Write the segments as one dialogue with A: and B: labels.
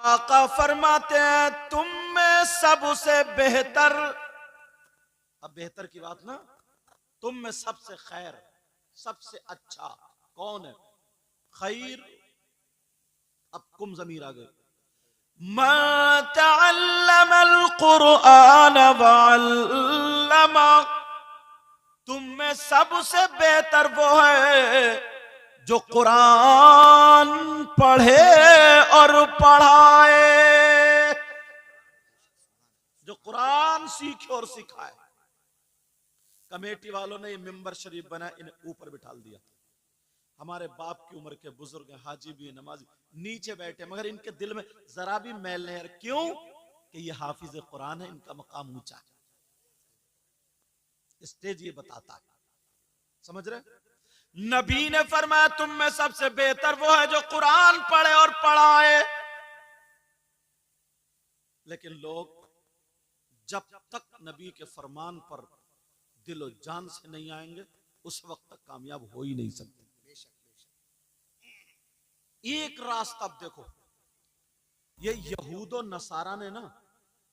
A: आका फरमाते हैं तुम में सबसे बेहतर, अब बेहतर की बात ना, तुम में सबसे खैर, सबसे अच्छा कौन है? खैर, अब कुम ज़मीर आ गए। मा तअल्लमल कुरआन वअल्लमा, तुम में सबसे बेहतर वो है जो कुरान पढ़े और पढ़ाए, जो कुरान सीखे और सिखाए। कमेटी वालों ने ये मिंबर शरीफ बना, इन्हें ऊपर बिठा दिया। हमारे बाप की उम्र के बुजुर्ग हैं, हाजी भी नमाजी नीचे बैठे, मगर इनके दिल में जरा भी मैल नहीं है। क्यों? कि ये हाफिज कुरान है, इनका मकाम ऊंचा है। स्टेज ये बताता है, समझ रहे? नबी ने फरमाया तुम में सबसे बेहतर वो है जो कुरान पढ़े और पढ़ाए। लेकिन लोग जब तक नबी के फरमान पर दिलो जान से नहीं आएंगे, उस वक्त तक कामयाब हो ही नहीं सकते। एक रास्ता अब देखो, ये यहूदो नसारा ने ना,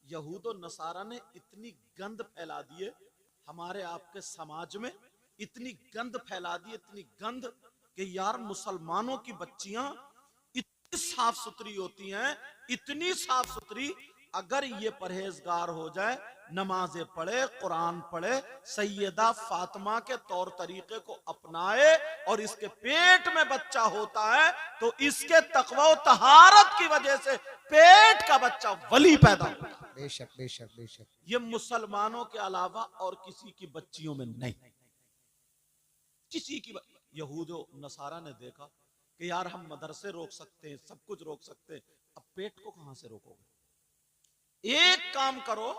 A: यहूदो नसारा ने इतनी गंद फैला दी है हमारे आपके समाज में, इतनी गंद फैला दी, इतनी गंद कि यार मुसलमानों की बच्चियां इतनी साफ सुथरी होती हैं, इतनी साफ सुथरी, अगर ये परहेजगार हो जाए, नमाजें पढ़े, कुरान पढ़े, सैयदा फातिमा के तौर तरीके को अपनाए और इसके पेट में बच्चा होता है तो इसके तकवा और तहारत की वजह से पेट का बच्चा वली पैदा होता है।
B: बेशक बेशक बेशक।
A: ये मुसलमानों के अलावा और किसी की बच्चियों में नहीं, किसी की। यहूदो नसारा ने देखा कि यार हम मदरसे रोक सकते हैं, सब कुछ रोक सकते हैं, अब पेट को कहां से रोकोगे? एक काम करो,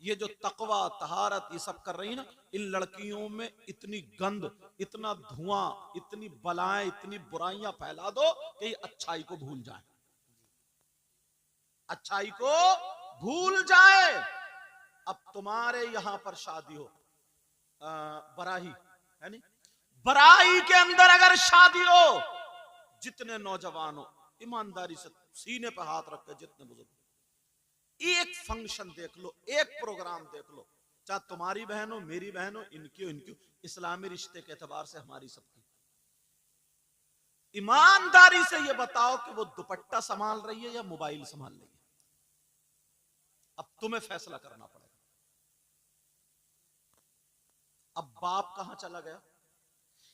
A: ये जो तकवा तहारत ये सब कर रही है ना, इन लड़कियों में इतनी गंद, इतना धुआं, इतनी बलाएं, इतनी बुराइयां फैला दो कि ये अच्छाई को भूल जाए, अच्छाई को भूल जाए। अब तुम्हारे यहां पर शादी हो, बराही है नहीं, बराही के अंदर अगर शादी हो, जितने नौजवान हो ईमानदारी से सीने पर हाथ रख के, जितने बुजुर्ग, एक फंक्शन देख लो, एक प्रोग्राम देख लो, चाहे तुम्हारी बहन हो, मेरी बहन हो, इनकी हो, इनकी, इस्लामी रिश्ते के एतबार से हमारी सबकी, ईमानदारी से ये बताओ कि वो दुपट्टा संभाल रही है या मोबाइल संभाल रही है? अब तुम्हें फैसला करना पड़ेगा। अब बाप कहां चला गया?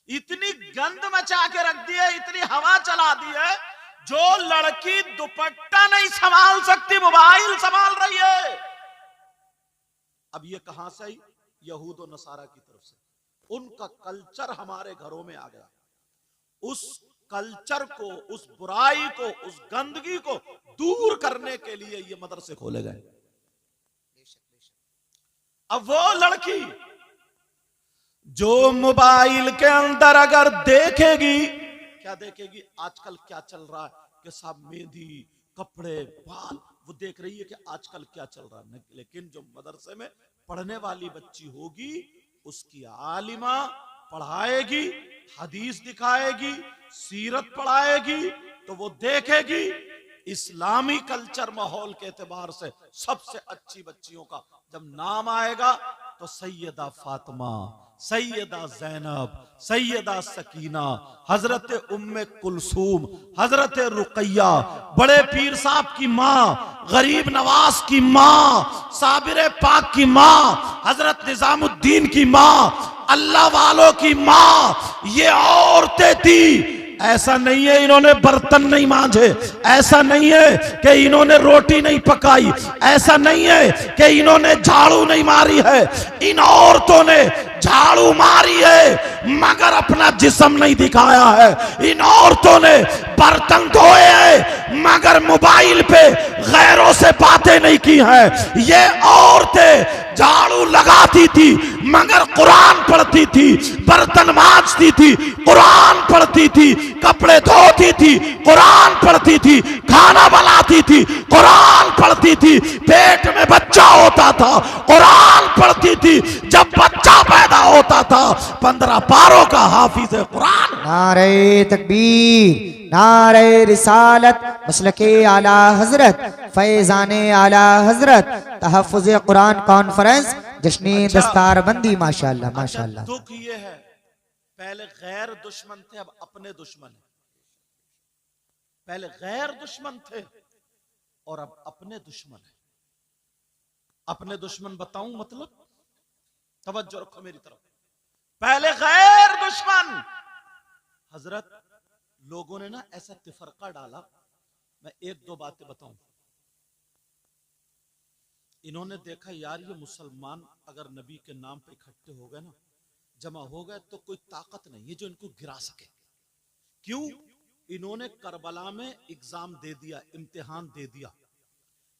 A: इतनी गंद मचा के रख दी है, इतनी हवा चला दी है, जो लड़की दुपट्टा नहीं संभाल सकती मोबाइल संभाल रही है। अब ये कहां से आई? यहूद और नसारा की तरफ से। उनका कल्चर हमारे घरों में आ गया, उस कल्चर को, उस बुराई को, उस गंदगी को दूर करने के लिए ये मदरसे खोले गए। अब वो लड़की जो मोबाइल के अंदर अगर देखेगी, क्या देखेगी? आजकल क्या चल रहा है कि साहब मेहंदी, कपड़े, बाल, वो देख रही है कि आजकल क्या चल रहा है। लेकिन जो मदरसे में पढ़ने वाली बच्ची होगी, उसकी आलिमा पढ़ाएगी, हदीस दिखाएगी, सीरत पढ़ाएगी, तो वो देखेगी इस्लामी कल्चर माहौल के एतबार से सबसे अच्छी बच्चियों का जब नाम आएगा तो सैयदा फातिमा, सैयदा जैनब, सैयदा सकीना, हजरत उम्मे कुलसूम, हजरत रुकैया, बड़े पीर साहब की माँ, गरीब नवाज की माँ, साबिर पाक की माँ, हजरत निजामुद्दीन की माँ, अल्लाह वालों की माँ, ये औरतें थी। ऐसा नहीं है इन्होंने बर्तन नहीं मांजे, ऐसा नहीं है कि इन्होंने रोटी नहीं पकाई, ऐसा नहीं है कि इन्होंने झाड़ू नहीं मारी है। इन औरतों ने झाड़ू मारी है मगर अपना जिस्म नहीं दिखाया है। इन औरतों ने बर्तन धोए हैं मगर मोबाइल पे गैरों से बातें नहीं की हैं। ये औरतें झाड़ू लगाती थी मगर कुरान पढ़ती थी, बर्तन मांजती थी, कुरान पढ़ती थी, कपड़े धोती थी, कुरान पढ़ती थी, खाना बनाती थी, कुरान पढ़ती थी, पेट में बच्चा होता था, कुरान पढ़ती थी, जब बच्चा पैदा होता था 15 पारों का हाफिज कुरान।
B: नारे तकबीर, नारे रिसालत, मसलके आला हजरत, फैजाने आला हजरत, तहफ़्फ़ुज़ कुरान कॉन्फ्रेंस, जश्नी दस्तारबंदी। माशाअल्लाह माशाअल्लाह।
A: दुख ये है, पहले गैर दुश्मन थे, अब अपने दुश्मन है। पहले गैर दुश्मन थे और अब अपने दुश्मन है। अपने दुश्मन बताऊं मतलब, तवज्जो रखो मेरी तरफ। पहले गैर दुश्मन, हजरत लोगों ने ना ऐसा तिफरका डाला, मैं एक दो बातें बताऊं। इन्होंने देखा यार ये मुसलमान अगर नबी के नाम पे इकट्ठे हो गए ना, जमा हो गए, तो कोई ताकत नहीं है जो इनको गिरा सके। क्यों? इन्होंने करबला में एग्जाम दे दिया, इम्तिहान दे दिया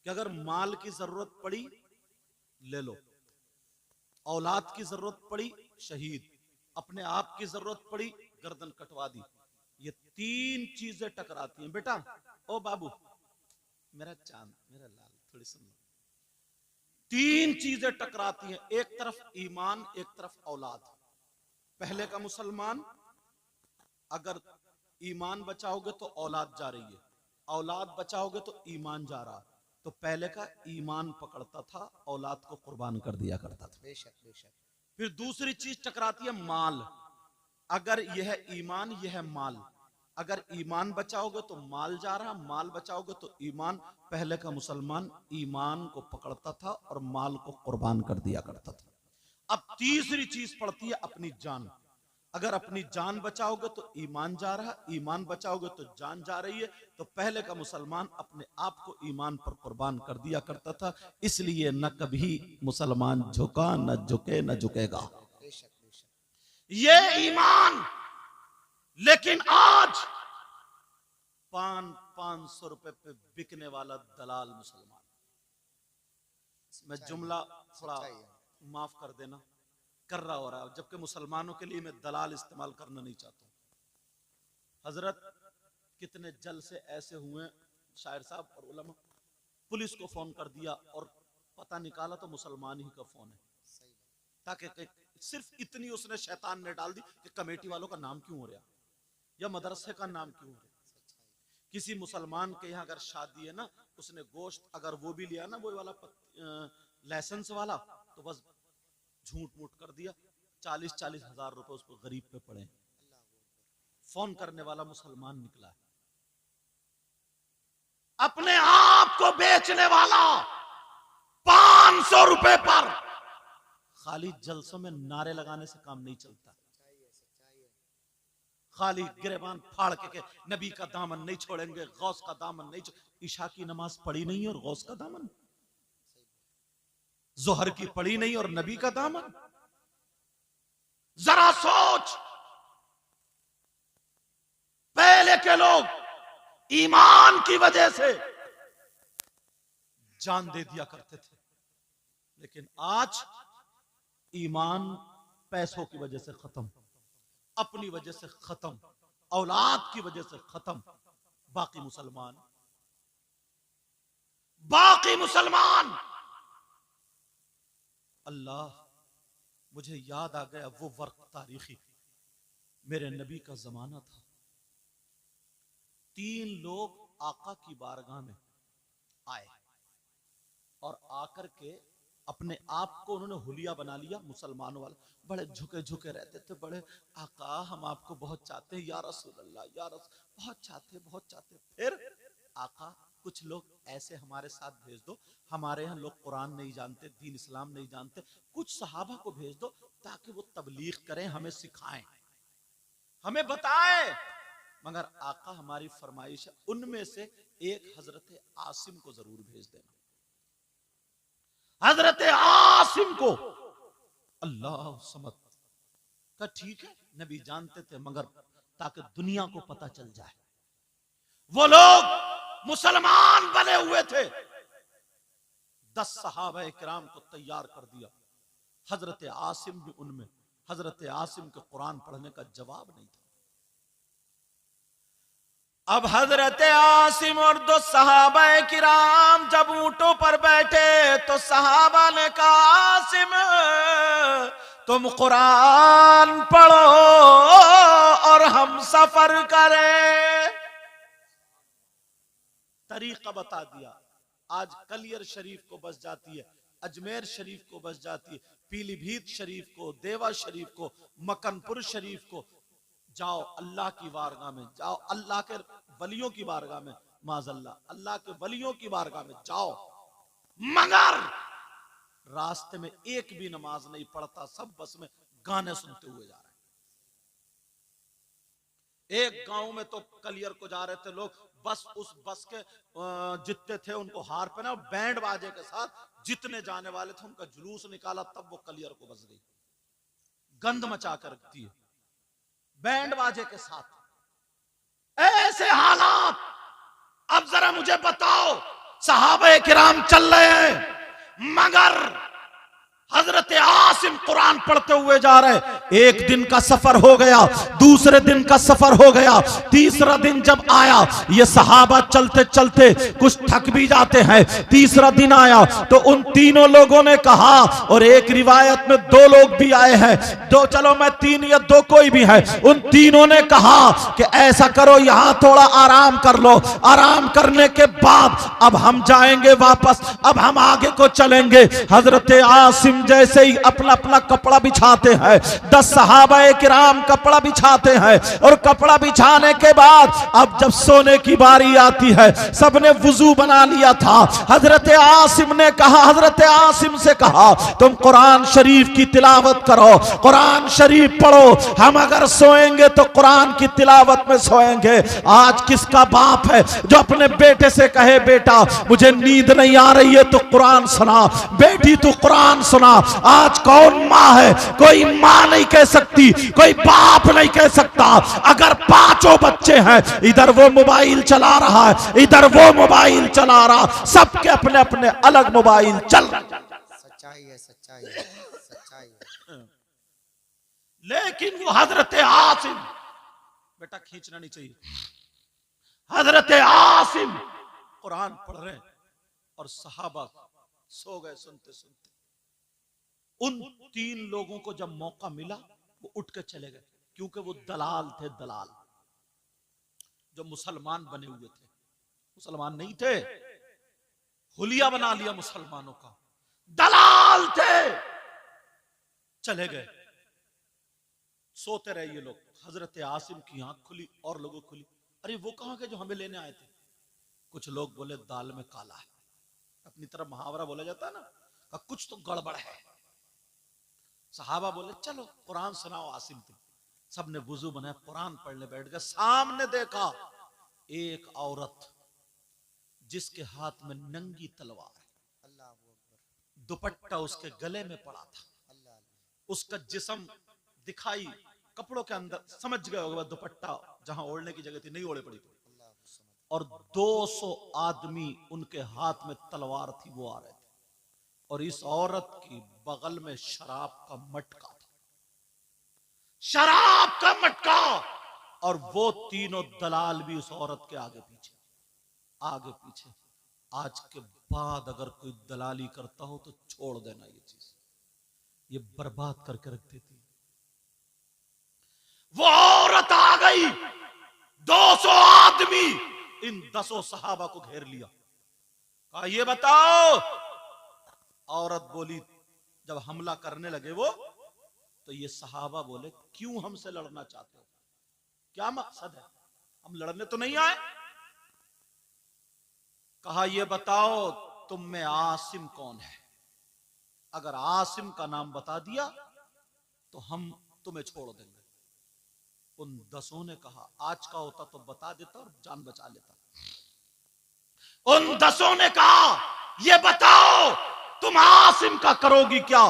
A: कि अगर माल की जरूरत पड़ी ले लो, औलाद की जरूरत पड़ी शहीद, अपने आप की जरूरत पड़ी गर्दन कटवा दी। ये तीन चीजें टकराती हैं। बेटा ओ बाबू, मेरा चांद, मेरा लाल, थोड़ी सुन लो। तीन चीजें टकराती हैं, एक तरफ ईमान, एक तरफ औलाद। पहले का मुसलमान, अगर ईमान बचाओगे तो औलाद जा रही है, औलाद बचाओगे तो ईमान जा रहा। तो पहले का ईमान पकड़ता था, औलाद को कुर्बान कर दिया करता था।
B: बेशक बेशक।
A: फिर दूसरी चीज टकराती है माल। अगर यह है ईमान, यह है माल। अगर ईमान बचाओगे तो माल जा रहा, माल बचाओगे तो ईमान। पहले का मुसलमान ईमान को पकड़ता था और माल को कुर्बान कर दिया करता था। अब तीसरी चीज पड़ती है अपनी जान। अगर अपनी जान बचाओगे तो ईमान जा रहा, ईमान बचाओगे तो जान जा रही है। तो पहले का मुसलमान अपने आप को ईमान पर कुर्बान कर दिया करता था, इसलिए न कभी मुसलमान झुका, न झुके, न झुकेगा। ये ईमान। लेकिन आज 500 रुपए पे बिकने वाला दलाल मुसलमान। मैं जुमला थोड़ा माफ कर देना, कर रहा हो रहा है, जबकि मुसलमानों के लिए मैं दलाल इस्तेमाल करना नहीं चाहता हूं। हजरत कितने जलसे ऐसे हुए शायर साहब और उलमा, पुलिस को फोन कर दिया और पता निकाला तो मुसलमान ही का फोन है, ताकि सिर्फ इतनी उसने शैतान ने डाल दी कि कमेटी वालों का नाम क्यों हो रहा या मदरसे का नाम क्यों हो रहा। किसी मुसलमान के यहाँ अगर शादी है ना, उसने गोश्त अगर वो भी लिया ना, वो वाला लाइसेंस वाला, तो बस झूठ मूठ कर दिया, 40-40 हजार रुपए उस पर गरीब पे पड़े। फोन करने वाला मुसलमान निकला है। अपने आप को बेचने वाला 500 रुपए पर। खाली जलसों में नारे लगाने से काम नहीं चलता। खाली गिरेबान फाड़ के नबी का दामन नहीं छोड़ेंगे, गौस का दामन नहीं छोड़ेंगे। ईशा की नमाज पढ़ी नहीं और गौस का दामन, जोहर की पढ़ी नहीं और नबी का दामन। जरा सोच, पहले के लोग ईमान की वजह से जान दे दिया करते थे, लेकिन आज ईमान पैसों की वजह से खत्म, अपनी वजह से खत्म, औलाद की वजह से खत्म। बाकी मुसलमान अल्लाह, मुझे याद आ गया वो वक्त तारीखी, मेरे नबी का जमाना था। 3 लोग आका की बारगाह में आए और आकर के अपने आप को उन्होंने हुलिया बना लिया मुसलमानों वाला। बड़े झुके झुके रहते थे, बड़े आका हम आपको बहुत चाहते हैं या रसूल अल्लाह, या रसूल, बहुत चाहते बहुत चाहते। फिर आका कुछ लोग ऐसे हमारे साथ भेज दो, हमारे यहाँ लोग कुरान नहीं जानते, दीन इस्लाम नहीं जानते, कुछ सहाबा को भेज दो ताकि वो तबलीग करें, हमें सिखाएं, हमें बताएं। मगर आका हमारी फरमाइश है, उनमें से एक हजरत आसिम को जरूर भेज देना। हजरत आसिम को अल्लाह समद का, ठीक है नबी जानते थे, मगर ताकि दुनिया को पता चल जाए। वो लोग मुसलमान बने हुए थे, 10 सहाबा किराम को तैयार कर दिया। हजरत आसिम भी उनमें। हजरत आसिम के कुरान पढ़ने का जवाब नहीं था। अब हजरत आसिम और दो सहाबा किराम जब ऊंटों पर बैठे तो सहाबा ने कहा, आसिम तुम कुरान पढ़ो और हम सफर करें। तरीका बता दिया। आज कलियर शरीफ को बस जाती है, अजमेर शरीफ को बस जाती है, पीलीभीत शरीफ को, देवा शरीफ को, मकनपुर शरीफ को। जाओ अल्लाह की बारगाह में, जाओ अल्लाह के वलियों की बारगाह में, माज़अल्लाह अल्लाह के वलियों की बारगाह में जाओ, मगर रास्ते में एक भी नमाज नहीं पढ़ता, सब बस में गाने सुनते हुए जा रहे हैं। एक गांव में तो कलियर को जा रहे थे लोग, बस उस बस के जितने थे उनको हार पहना, बैंड बाजे के साथ जितने जाने वाले थे उनका जुलूस निकाला, तब वो कलियर को बस गई, गंद मचा कर रखती है बैंड बाजे के साथ। ऐसे हालात। अब जरा मुझे बताओ, सहाबा किराम चल रहे हैं मगर हजरत आसिम कुरान पढ़ते हुए जा रहे। एक दिन का सफर हो गया, दूसरे दिन का सफर हो गया, तीसरा दिन जब आया, ये सहाबा चलते चलते कुछ थक भी जाते हैं। तीसरा दिन आया तो उन तीनों लोगों ने कहा, और एक रिवायत में दो लोग भी आए हैं, दो चलो मैं तीन या दो कोई भी है, उन तीनों ने कहा कि ऐसा करो यहां थोड़ा आराम कर लो, आराम करने के बाद अब हम जाएंगे वापस, अब हम आगे को चलेंगे। हजरत आसिम जैसे ही अपना अपना कपड़ा बिछाते हैं, 10 सहाबा किराम कपड़ा बिछाते हैं, और कपड़ा बिछाने के बाद अब जब सोने की बारी आती है, सबने वुजू बना लिया था। हजरत आसिम ने कहा, हजरत आसिम से कहा तुम कुरान शरीफ की तिलावत करो, कुरान शरीफ पढ़ो, हम अगर सोएंगे तो कुरान की तिलावत में सोएंगे। आज किसका बाप है जो अपने बेटे से कहे बेटा मुझे नींद नहीं आ रही है तो कुरान सुना, बेटी तू कुरान सुना। आज कौन मां है? कोई मां नहीं कह सकती, कोई बाप नहीं कह सकता। अगर 5 बच्चे हैं, इधर वो मोबाइल चला रहा है, इधर वो मोबाइल चला रहा, सबके अपने अपने अलग मोबाइल चल रहा।
B: सच्चाई है, सच्चाई है, सच्चाई है।
A: लेकिन वो हजरत आसिम, बेटा खींचना नहीं चाहिए, हजरत आसिम कुरान पढ़ रहे और सहाबा सो गए सुनते सुनते। उन 3 लोगों को जब मौका मिला वो उठ के चले गए, क्योंकि वो दलाल थे, दलाल जो मुसलमान बने हुए थे, मुसलमान नहीं थे, हुलिया बना लिया मुसलमानों का, दलाल थे, चले गए। सोते रहे ये लोग। हजरत आसिम की आंख खुली और लोगों खुली, अरे वो कहां के जो हमें लेने आए थे? कुछ लोग बोले दाल में काला है, अपनी तरफ मुहावरा बोला जाता है ना, कुछ तो गड़बड़ है। सहाबा बोले चलो कुरान सुनाओ आसिम तुम। सबने वुजू बनाया, कुरान पढ़ने बैठ गए। सामने देखा एक औरत जिसके हाथ में नंगी तलवार है, दुपट्टा उसके गले में पड़ा था, उसका जिस्म दिखाई कपड़ों के अंदर, समझ गए होगा दुपट्टा जहां ओढ़ने की जगह थी नहीं ओढ़े पड़ी थी, और 200 आदमी उनके हाथ में तलवार थी वो आ रहे थे, और इस औरत की बगल में शराब का मटका था, शराब का मटका, और वो तीनों दलाल भी उस औरत के आगे पीछे, आगे पीछे। आज के बाद अगर कोई दलाली करता हो तो छोड़ देना, ये चीज ये बर्बाद करके रख देती। वो औरत आ गई, 200 आदमी इन 10 सहाबा को घेर लिया, कहा ये बताओ। औरत बोली, जब हमला करने लगे वो, तो ये सहाबा बोले क्यों हमसे लड़ना चाहते हो, क्या मकसद है, हम लड़ने तो नहीं आए। कहा ये बताओ तुम में आसिम कौन है, अगर आसिम का नाम बता दिया तो हम तुम्हें छोड़ देंगे। उन 10 ने कहा आज का होता तो बता देता और जान बचा लेता। उन 10 ने कहा ये बताओ तुम आसिम का करोगी क्या।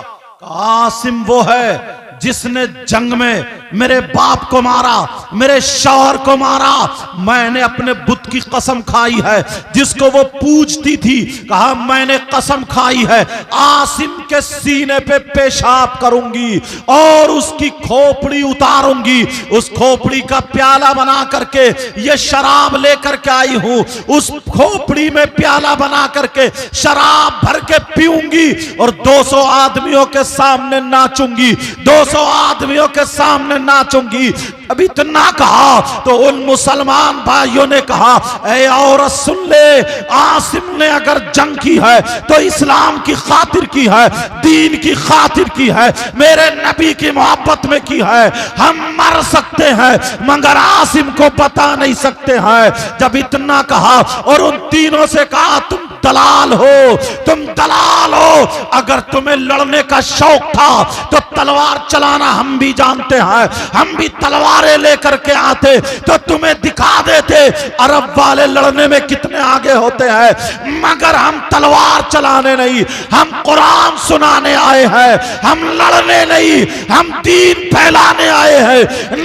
A: आसिम वो है जिसने जंग में मेरे बाप को मारा, मेरे शौहर को मारा, मैंने अपने बुत की कसम खाई है। जिसको वो पूजती थी, कहा मैंने कसम खाई है आसिम के सीने पे पेशाब करूंगी और उसकी खोपड़ी उतारूंगी। उस खोपड़ी का प्याला बना करके ये शराब लेकर के आई हूं, उस खोपड़ी में प्याला बना करके शराब भर के पीऊंगी और 200 आदमियों के सामने नाचूंगी, 200 आदमियों के सामने नाचूंगी। अभी इतना कहा तो उन मुसलमान भाइयों ने कहा, ऐ औरत सुन ले, आसिम ने अगर जंग की है तो इस्लाम की खातिर की है, दीन की खातिर की है, मेरे नबी की मोहब्बत में की है। हम मर सकते हैं मगर आसिम को बता नहीं सकते हैं। जब इतना कहा और उन तीनों से कहा, तुम दलाल हो, तुम दलाल हो, अगर तुम्हें लड़ने का शौक था तो तलवार चलाना हम भी जानते हैं, हम भी तलवारें लेकर के आते तो तुम्हें दिखा देते अरब वाले लड़ने में कितने आगे होते हैं। मगर हम तलवार चलाने नहीं, हम कुरान सुनाने आए हैं, हम लड़ने नहीं, हम दीन फैलाने आए हैं।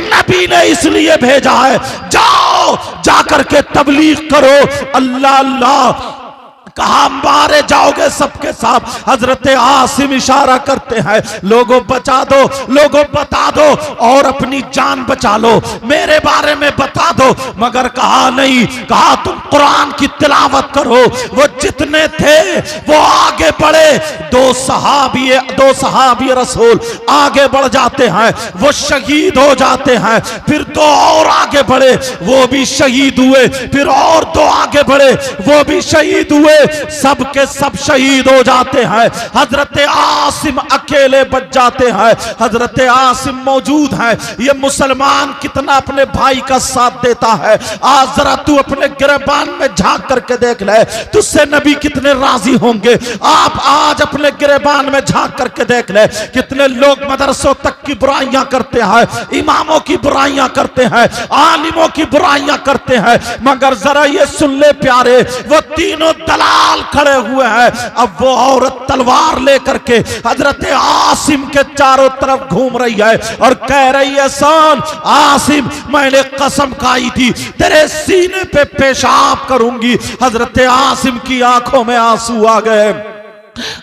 A: नबी ने इसलिए भेजा है, जाओ जाकर के तबलीग करो। अल्लाह अल्लाह कहा मारे जाओगे सबके साथ। हजरत आसिम इशारा करते हैं, लोगों बचा दो, लोगों बता दो और अपनी जान बचा लो, मेरे बारे में बता दो। मगर कहा नहीं, कहा तुम कुरान की तिलावत करो। वो जितने थे वो आगे बढ़े, दो सहाबी रसूल आगे बढ़ जाते हैं, वो शहीद हो जाते हैं। फिर दो और आगे बढ़े, वो भी शहीद हुए। फिर और दो आगे बढ़े, वो भी शहीद हुए। सब के सब शहीद हो जाते हैं। हजरत आसिम अकेले बच जाते हैं। हजरत आसिम मौजूद हैं। ये मुसलमान कितना अपने भाई का साथ देता है। आज जरा तू अपने गिरबान में झांक करके देख ले, तुझसे नबी कितने राजी होंगे। आप आज अपने गिरबान में झांक करके देख ले, कितने लोग मदरसों तक की बुराइयां करते हैं, इमामों की बुराइयां करते हैं, आलिमों की बुराइयां करते हैं। मगर जरा ये सुन ले प्यारे, वो तीनों दलाल खड़े हुए हैं। अब वो औरत तलवार लेकर के हजरत आसिम के चारों तरफ घूम रही है और कह रही है, सुन आसिम, मैंने कसम खाई थी तेरे सीने पे पेशाब करूंगी। हजरत आसिम की आंखों में आंसू आ गए।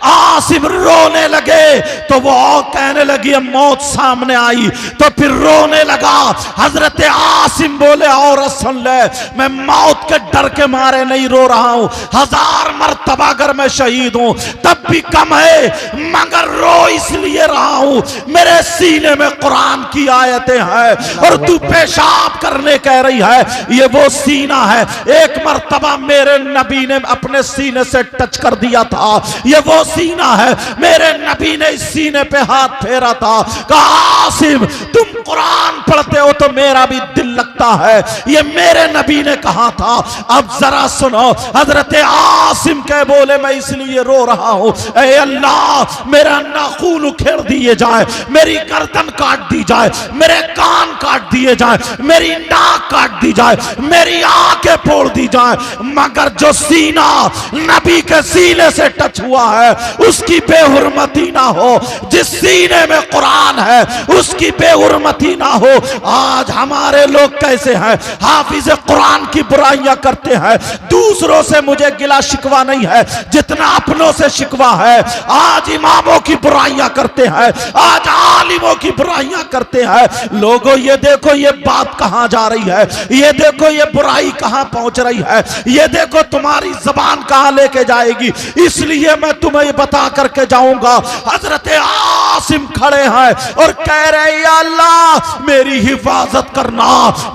A: आसिम रोने लगे तो वो कहने लगी, मौत सामने आई तो फिर रोने लगा। हजरत आसिम बोले, औरत सुन ले, मैं मौत के डर के मारे नहीं रो रहा हूं, 1000 मर्तबा अगर मैं शहीद हूं तब भी कम है, मगर रो इसलिए रहा हूं मेरे सीने में कुरान की आयतें हैं और तू पेशाब करने कह रही है। ये वो सीना है, एक मर्तबा मेरे नबी ने अपने सीने से टच कर दिया था। ये वो सीना है, मेरे नबी ने इस सीने पे हाथ फेरा था। कहा आसिम, तुम कुरान पढ़ते हो तो मेरा भी दिल लगता है, ये मेरे नबी ने कहा था। अब जरा सुनो, हजरत आसिम के बोले, मैं इसलिए रो रहा हूं, ऐ अल्लाह मेरा नाखून उखेड़ दिए जाए, मेरी गर्दन काट दी जाए, मेरे कान काट दिए जाए, मेरी नाक काट दी जाए, मेरी आंखें फोड़ दी जाए, मगर जो सीना नबी के सीने से टच हुआ है उसकी बेहुरमती ना हो। जिस सीने में कुरान है उसकी बेहुरमती ना हो। आज हमारे लोग कैसे हैं, हाफिज कुरान की बुराइयां करते हैं। दूसरों से मुझे गिला शिकवा नहीं है जितना अपनों से शिकवा है। आज इमामों की बुराइयां करते हैं, आज आलिमों की बुराइयां करते हैं। लोगों ये देखो ये बात कहां जा रही है, ये देखो ये बुराई कहां पहुंच रही है, ये देखो तुम्हारी जबान कहां लेके जाएगी। इसलिए मैं तुम्हें बता करके जाऊंगा। हजरत आसिम खड़े हैं और कह रहे हैं, अल्लाह मेरी हिफाजत करना,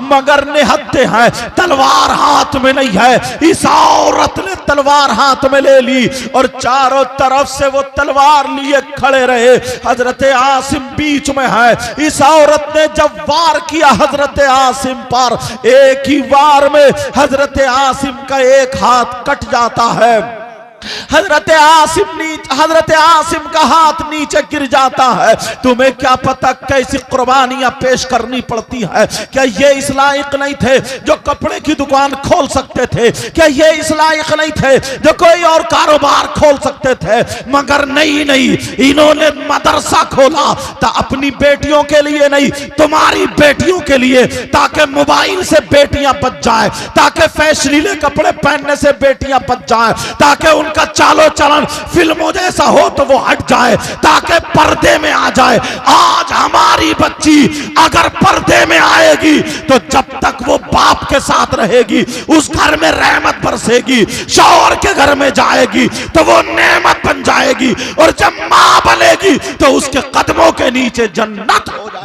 A: मगर निहत्ते हैं, तलवार हाथ में नहीं है। इस औरत ने तलवार हाथ में ले ली और चारों तरफ से वो तलवार लिए खड़े रहे। हजरत आसिम बीच में है। इस औरत ने जब वार किया हजरत आसिम पर, एक ही वार में हजरत आसिम का एक हाथ कट जाता है। हजरत आसिम का हाथ नीचे गिर जाता है। तुम्हें क्या पता कैसी कुर्बानियां पेश करनी पड़ती है। क्या ये इस लायक नहीं थे जो कपड़े की दुकान खोल सकते थे? क्या ये इस लायक नहीं थे जो कोई और कारोबार खोल सकते थे? मगर नहीं, इन्होंने मदरसा खोला तो अपनी बेटियों के लिए नहीं, तुम्हारी बेटियों के लिए, ताकि मोबाइल से बेटियां बच जाए, ताकि फैशनीले कपड़े पहनने से बेटियां बच जाए, ताकि उनका चालो चलन फिल्मों जैसा हो तो वो हट जाए, ताकि पर्दे में आ जाए। आज हमारी बच्ची अगर पर्दे में आएगी तो जब तक वो बाप के साथ रहेगी उस घर में रहमत बरसेगी, शौहर के घर में जाएगी तो वो नेमत बन जाएगी, और जब मां बनेगी तो उसके कदमों के नीचे जन्नत हो जाएगी।